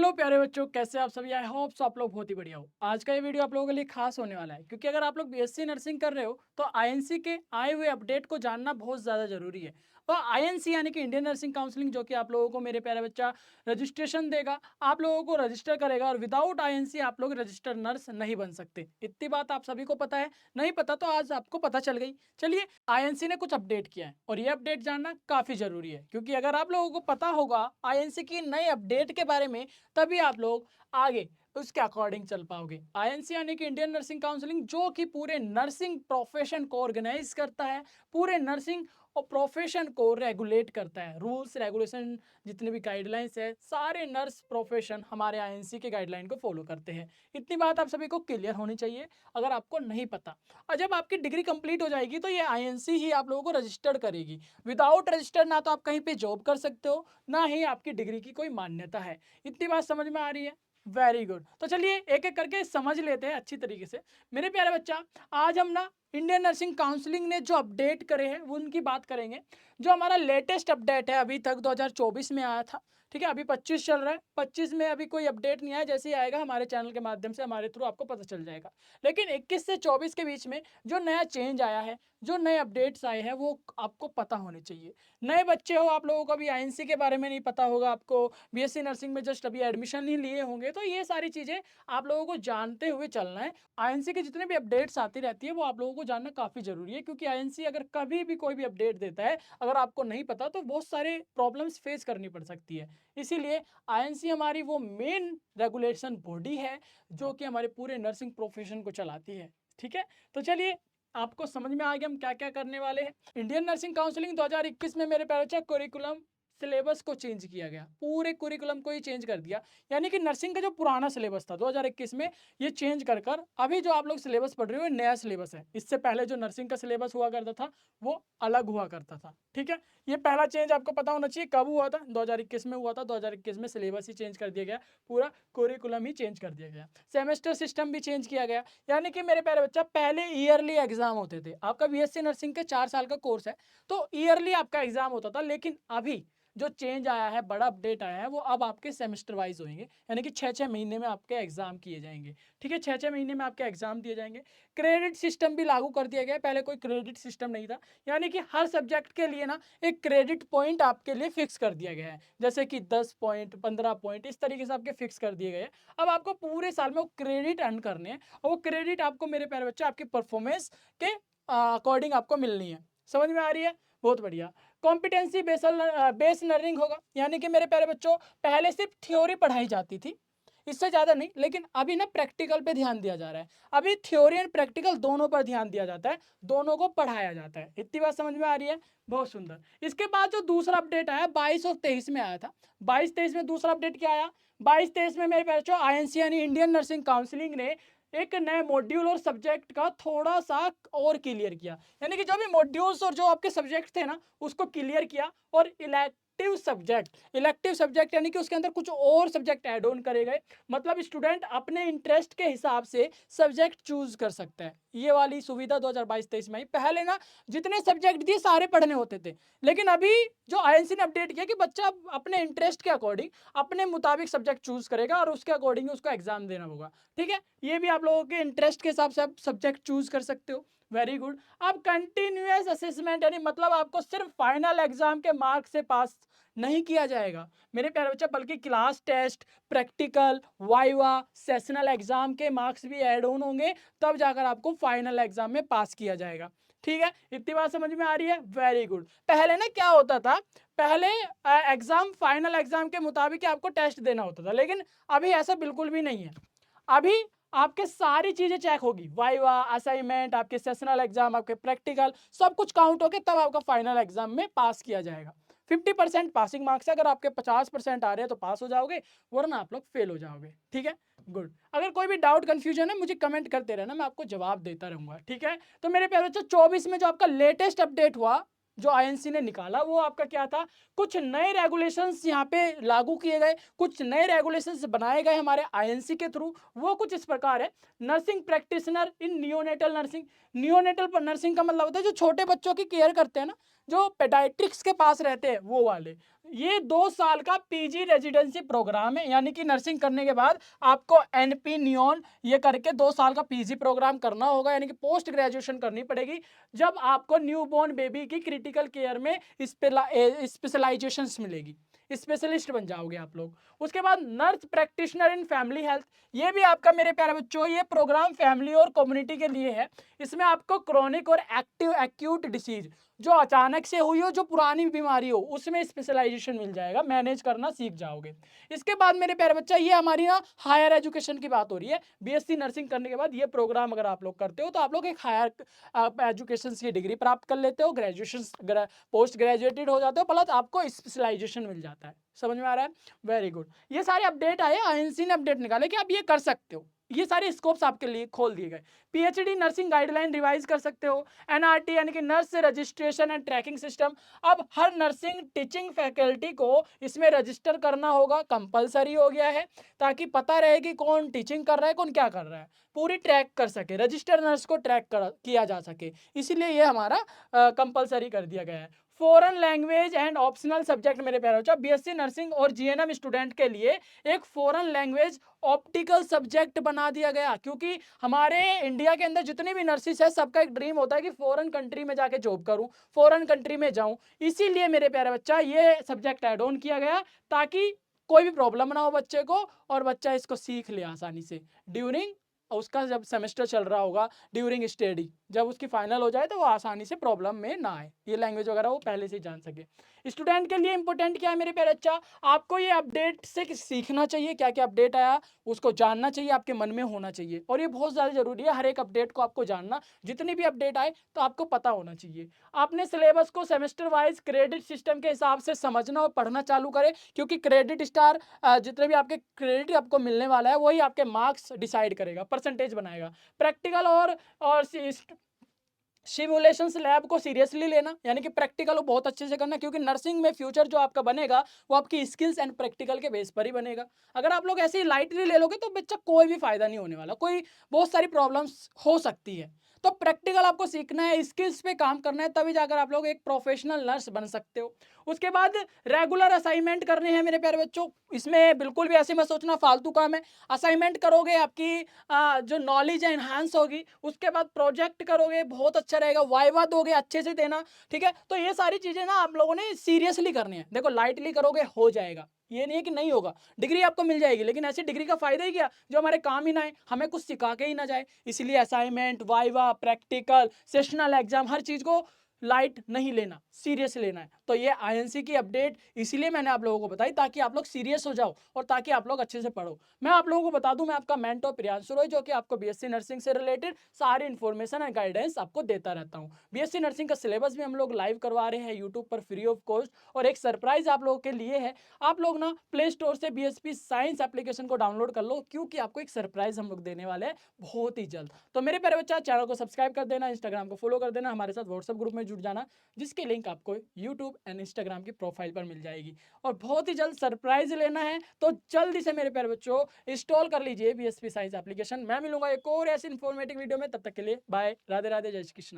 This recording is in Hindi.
हेलो प्यारे बच्चों, कैसे आप सभी। आई होप सो आप लोग बहुत ही बढ़िया हो। आज का ये वीडियो आप लोगों के लिए खास होने वाला है क्योंकि अगर आप लोग बीएससी नर्सिंग कर रहे हो तो आईएनसी के आए हुए अपडेट को जानना बहुत ज़्यादा जरूरी है। और आईएनसी यानी कि इंडियन नर्सिंग काउंसलिंग, जो कि आप लोगों को मेरे प्यारे बच्चा रजिस्ट्रेशन देगा, आप लोगों को रजिस्टर करेगा और विदाउट आईएनसी आप लोग रजिस्टर्ड नर्स नहीं बन सकते। इतनी बात आप सभी को पता है। नहीं पता तो आज आपको पता चल गई। चलिए, आईएनसी ने कुछ अपडेट किया है और ये अपडेट जानना काफ़ी ज़रूरी है क्योंकि अगर आप लोगों को पता होगा आईएनसी की नए अपडेट के बारे में, तभी आप लोग आगे उसके अकॉर्डिंग चल पाओगे। आईएनसी यानी कि इंडियन नर्सिंग काउंसलिंग, जो कि पूरे नर्सिंग प्रोफेशन को ऑर्गेनाइज करता है, पूरे नर्सिंग और प्रोफेशन को रेगुलेट करता है। रूल्स रेगुलेशन जितने भी गाइडलाइंस है, सारे नर्स प्रोफेशन हमारे आईएनसी के गाइडलाइन को फॉलो करते हैं। इतनी बात आप सभी को क्लियर होनी चाहिए अगर आपको नहीं पता। और जब आपकी डिग्री कंप्लीट हो जाएगी तो ये आईएनसी ही आप लोगों को रजिस्टर्ड करेगी। विदाउट रजिस्टर ना तो आप कहीं पे जॉब कर सकते हो, ना ही आपकी डिग्री की कोई मान्यता है। इतनी बात समझ में आ रही है? Very good. तो चलिए एक एक करके समझ लेते हैं अच्छी तरीके से। मेरे प्यारे बच्चा, आज हम ना इंडियन नर्सिंग काउंसलिंग ने जो अपडेट करे हैं वो उनकी बात करेंगे। जो हमारा लेटेस्ट अपडेट है अभी तक 2024 में आया था, ठीक है। अभी 25 चल रहा है, 25 में अभी कोई अपडेट नहीं आया। जैसे ही आएगा हमारे चैनल के माध्यम से, हमारे थ्रू आपको पता चल जाएगा। लेकिन 21 से 24 के बीच में जो नया चेंज आया है, जो नए अपडेट्स आए हैं, वो आपको पता होने चाहिए। नए बच्चे हो, आप लोगों को अभी आईएनसी के बारे में नहीं पता होगा, आपको बीएससी नर्सिंग में जस्ट अभी एडमिशन ही लिए होंगे, तो ये सारी चीज़ें आप लोगों को जानते हुए चलना है। आईएनसी के जितने भी अपडेट्स आती रहती है वो आप लोगों को जानना काफ़ी ज़रूरी है क्योंकि आईएनसी अगर कभी भी कोई भी अपडेट देता है, अगर आपको नहीं पता तो बहुत सारे प्रॉब्लम्स फेस करनी पड़ सकती है। इसीलिए आईएनसी हमारी वो मेन रेगुलेशन बॉडी है जो कि हमारे पूरे नर्सिंग प्रोफेशन को चलाती है। ठीक है, तो चलिए आपको समझ में आ गया हम क्या क्या करने वाले हैं। इंडियन नर्सिंग काउंसलिंग 2021 में मेरे प्यारे बच्चा करिकुलम सिलेबस को चेंज किया गया, पूरे कुरिकुलम को ही चेंज कर दिया। यानी कि नर्सिंग का जो पुराना सिलेबस था 2021 में, ये चेंज कर कर अभी जो आप लोग सिलेबस पढ़ रहे हो नया सिलेबस है। इससे पहले जो नर्सिंग का सिलेबस हुआ करता था वो अलग हुआ करता था। ठीक है, ये पहला चेंज आपको पता होना चाहिए। कब हुआ था? 2021 में हुआ था। 2021 में सिलेबस ही चेंज कर दिया गया, पूरा कुरिकुलम ही चेंज कर दिया गया। सेमेस्टर सिस्टम भी चेंज किया गया। यानी कि मेरे प्यारे बच्चा, पहले ईयरली एग्जाम होते थे। आपका बीएससी नर्सिंग के 4 साल का कोर्स है तो ईयरली आपका एग्जाम होता था, लेकिन अभी जो चेंज आया है, बड़ा अपडेट आया है, वो अब आपके सेमेस्टर वाइज होंगे। यानी कि 6-6 महीने में आपके एग्जाम किए जाएंगे। ठीक है, 6-6 महीने में आपके एग्जाम दिए जाएंगे। क्रेडिट सिस्टम भी लागू कर दिया गया है, पहले कोई क्रेडिट सिस्टम नहीं था। यानी कि हर सब्जेक्ट के लिए ना एक क्रेडिट पॉइंट आपके लिए फिक्स कर दिया गया है, जैसे कि 10 पॉइंट, 15 पॉइंट, इस तरीके से आपके फिक्स कर दिए गए हैं। अब आपको पूरे साल में वो क्रेडिट अर्न करने हैं और वो क्रेडिट आपको मेरे प्यारे बच्चे आपकी परफॉर्मेंस के अकॉर्डिंग आपको मिलनी है। समझ में आ रही है? बहुत बढ़िया। कॉम्पिटेंसी बेस्ड लर्निंग होगा। यानी कि मेरे प्यारे बच्चों, पहले सिर्फ थ्योरी पढ़ाई जाती थी, इससे ज़्यादा नहीं, लेकिन अभी ना प्रैक्टिकल पे ध्यान दिया जा रहा है। अभी थ्योरी एंड प्रैक्टिकल दोनों पर ध्यान दिया जाता है, दोनों को पढ़ाया जाता है। इतनी बात समझ में आ रही है? बहुत सुंदर। इसके बाद जो दूसरा अपडेट आया 22 और 23 में आया था। 22-23 में दूसरा अपडेट क्या आया? 22-23 में मेरे बच्चों आईएनसी यानी इंडियन नर्सिंग काउंसलिंग ने एक नए मॉड्यूल और सब्जेक्ट का थोड़ा सा और क्लियर किया। यानी कि जो भी मॉड्यूल्स और जो आपके सब्जेक्ट थे ना, उसको क्लियर किया। और इलेक्टिव सब्जेक्ट यानी कि उसके अंदर कुछ और सब्जेक्ट ऐड ऑन करे गए। मतलब स्टूडेंट अपने इंटरेस्ट के हिसाब से सब्जेक्ट चूज कर सकता है। ये वाली सुविधा 2022-23 में आई। पहले ना जितने सब्जेक्ट दिए सारे पढ़ने होते थे, लेकिन अभी जो आईएनसी ने अपडेट किया कि बच्चा अपने इंटरेस्ट के अकॉर्डिंग अपने मुताबिक सब्जेक्ट चूज करेगा और उसके अकॉर्डिंग उसको एग्जाम देना होगा। ठीक है, ये भी आप लोगों के इंटरेस्ट के हिसाब से आप सब्जेक्ट चूज कर सकते हो। Very good. अब कंटिन्यूअस असेसमेंट यानी मतलब आपको सिर्फ फाइनल एग्जाम के मार्क्स से पास नहीं किया जाएगा मेरे प्यारे बच्चा, बल्कि class test, practical, viva, sessional exam के मार्क्स भी ऐड ऑन होंगे, तब जाकर आपको फाइनल एग्जाम में पास किया जाएगा। ठीक है, इतनी बात समझ में आ रही है? Very good. पहले ना क्या होता था, पहले एग्जाम फाइनल एग्जाम के मुताबिक आपको टेस्ट देना होता था, लेकिन अभी ऐसा बिल्कुल भी नहीं है। अभी आपके सारी चीजें चेक होगी, वाइवा, असाइनमेंट, आपके सेशनल एग्जाम, आपके प्रैक्टिकल, सब कुछ काउंट होके तब आपका फाइनल एग्जाम में पास किया जाएगा। 50% पासिंग मार्क्स है, अगर आपके 50% आ रहे हैं तो पास हो जाओगे, वरना आप लोग फेल हो जाओगे। ठीक है, गुड। अगर कोई भी डाउट कंफ्यूजन है मुझे कमेंट करते रहना, मैं आपको जवाब देता रहूंगा। ठीक है, तो मेरे प्यारे बच्चों 24 में जो आपका लेटेस्ट अपडेट हुआ, जो आईएनसी ने निकाला, वो आपका क्या था? कुछ नए रेगुलेशंस यहाँ पे लागू किए गए, कुछ नए रेगुलेशंस बनाए गए हमारे आईएनसी के थ्रू। वो कुछ इस प्रकार है। नर्सिंग प्रैक्टिशनर इन नियोनेटल नर्सिंग। नियोनेटल नर्सिंग का मतलब होता है जो छोटे बच्चों की केयर करते हैं ना, जो पेडाट्रिक्स के पास रहते हैं वो वाले। ये 2 साल का पीजी रेजिडेंसी प्रोग्राम है, यानी कि नर्सिंग करने के बाद आपको एनपी नियॉन ये करके 2 साल का पीजी प्रोग्राम करना होगा, यानी कि पोस्ट ग्रेजुएशन करनी पड़ेगी जब आपको न्यूबॉर्न बेबी की क्रिटिकल केयर में स्पेशलाइजेशन मिलेगी, स्पेशलिस्ट बन जाओगे आप लोग। उसके बाद nurse practitioner in family health, ये भी आपका मेरे प्यारे बच्चों ये प्रोग्राम फैमिली और कम्युनिटी के लिए है। इसमें आपको क्रोनिक और एक्टिव एक्यूट डिसीज जो अचानक से हुई हो, जो पुरानी बीमारी हो, उसमें स्पेशलाइजेशन मिल जाएगा, मैनेज करना सीख जाओगे। इसके बाद मेरे प्यारे बच्चा ये हमारी ना हायर एजुकेशन की बात हो रही है। बीएससी नर्सिंग करने के बाद ये प्रोग्राम अगर आप लोग करते हो तो आप लोग एक हायर एजुकेशन की डिग्री प्राप्त कर लेते हो, ग्रेजुएशन पोस्ट ग्रेजुएटेड हो जाते हो, प्लस आपको स्पेशलाइजेशन मिल जाता है। समझ में आ रहा है? Very good. ये सारे अपडेट आए, आईएनसी ने अपडेट निकाले कि आप ये कर सकते हो, ये सारे स्कोप्स आपके लिए खोल दिए गए। पीएचडी नर्सिंग गाइडलाइन रिवाइज कर सकते हो। एनआरटी यानी कि nurse registration and tracking system, अब हर नर्सिंग टीचिंग फैकल्टी को इसमें रजिस्टर करना होगा, कंपलसरी हो गया है, ताकि पता रहे कि कौन टीचिंग कर रहा है, कौन क्या कर रहा है, पूरी ट्रैक कर सके, रजिस्टर नर्स को ट्रैक किया जा सके, इसीलिए ये हमारा कंपलसरी कर दिया गया है। Foreign language and optional subject मेरे प्यारे बच्चों, बीएससी नर्सिंग और जीएनएम स्टूडेंट के लिए एक फॉरेन लैंग्वेज ऑप्टिकल सब्जेक्ट बना दिया गया, क्योंकि हमारे इंडिया के अंदर जितने भी नर्सिस है सबका एक ड्रीम होता है कि फॉरेन कंट्री में जाके जॉब करूं, फॉरेन कंट्री में जाऊं। इसीलिए मेरे प्यारे बच्चा ये सब्जेक्ट ऐड ऑन किया गया, ताकि कोई भी प्रॉब्लम ना हो बच्चे को और बच्चा इसको सीख ले आसानी से ड्यूरिंग उसका जब सेमेस्टर चल रहा होगा, ड्यूरिंग स्टडी, जब उसकी फाइनल हो जाए तो वो आसानी से प्रॉब्लम में ना आए, ये लैंग्वेज वगैरह वो पहले से ही जान सके। स्टूडेंट के लिए इंपॉर्टेंट क्या है मेरे प्यारे बच्चा, आपको ये अपडेट से सीखना चाहिए, क्या क्या अपडेट आया उसको जानना चाहिए, आपके मन में होना चाहिए, और ये बहुत ज़्यादा जरूरी है, हर एक अपडेट को आपको जानना, जितनी भी अपडेट आए तो आपको पता होना चाहिए। आपने सिलेबस को सेमेस्टर वाइज क्रेडिट सिस्टम के हिसाब से समझना और पढ़ना चालू करें, क्योंकि क्रेडिट स्टार जितने भी आपके क्रेडिट आपको मिलने वाला है वही आपके मार्क्स डिसाइड करेगा, परसेंटेज बनाएगा। प्रैक्टिकल और सिमुलेशंस लैब को सीरियसली लेना, यानी कि प्रैक्टिकल बहुत अच्छे से करना, क्योंकि नर्सिंग में फ्यूचर जो आपका बनेगा वो आपकी स्किल्स एंड प्रैक्टिकल के बेस पर ही बनेगा। अगर आप लोग ऐसे ही लाइटली ले लोगे तो बच्चा कोई भी फायदा नहीं होने वाला, कोई बहुत सारी प्रॉब्लम्स हो सकती है। तो प्रैक्टिकल आपको सीखना है, स्किल्स पे काम करना है, तभी जाकर आप लोग एक प्रोफेशनल नर्स बन सकते हो। उसके बाद रेगुलर असाइनमेंट करने हैं मेरे प्यारे बच्चों, इसमें बिल्कुल भी ऐसे मत सोचना फालतू काम है। असाइनमेंट करोगे, आपकी जो नॉलेज है इन्हांस होगी, उसके बाद प्रोजेक्ट करोगे बहुत अच्छा रहेगा, वाइवा दोगे अच्छे से देना, ठीक है। तो ये सारी चीजें ना आप लोगों ने सीरियसली करनी है, देखो लाइटली करोगे हो जाएगा, ये नहीं है कि नहीं होगा, डिग्री आपको मिल जाएगी, लेकिन ऐसी डिग्री का फायदा ही क्या जो हमारे काम ही ना आए, हमें कुछ सिखा के ही ना जाए। इसलिए assignment, viva, practical, sessional exam, हर चीज को लाइट नहीं लेना, सीरियस लेना है। तो ये आईएनसी की अपडेट इसीलिए मैंने आप लोगों को बताई, ताकि आप लोग सीरियस हो जाओ और ताकि आप लोग अच्छे से पढ़ो। मैं आप लोगों को बता दूं, मैं आपका मेंटर प्रियांशु रॉय, जो कि आपको बीएससी नर्सिंग से रिलेटेड सारी इन्फॉर्मेशन एंड गाइडेंस आपको देता रहता हूं। बीएससी नर्सिंग का सिलेबस भी हम लोग लाइव करवा रहे हैं यूट्यूब पर फ्री ऑफ कॉस्ट, और एक सरप्राइज आप लोगों के लिए है, आप लोग ना प्ले स्टोर से बीएसपी साइंस एप्लीकेशन को डाउनलोड कर लो, क्योंकि आपको एक सरप्राइज हम लोग देने वाले हैं बहुत ही जल्द। तो मेरे प्यारे बच्चा, चैनल को सब्सक्राइब कर देना, इंस्टाग्राम को फॉलो कर देना, हमारे साथ व्हाट्सएप ग्रुप में जुड़ जाना, जिसकी लिंक आपको यूट्यूब एंड इंस्टाग्राम की प्रोफाइल पर मिल जाएगी। और बहुत ही जल्द सरप्राइज लेना है तो जल्दी से मेरे प्यारे बच्चों इंस्टॉल कर लीजिए बीएसपी साइंस एप्लीकेशन। मैं मिलूंगा एक और ऐसी इन्फॉर्मेटिव वीडियो में, तब तक के लिए बाय, राधे राधे, जय श्री कृष्ण।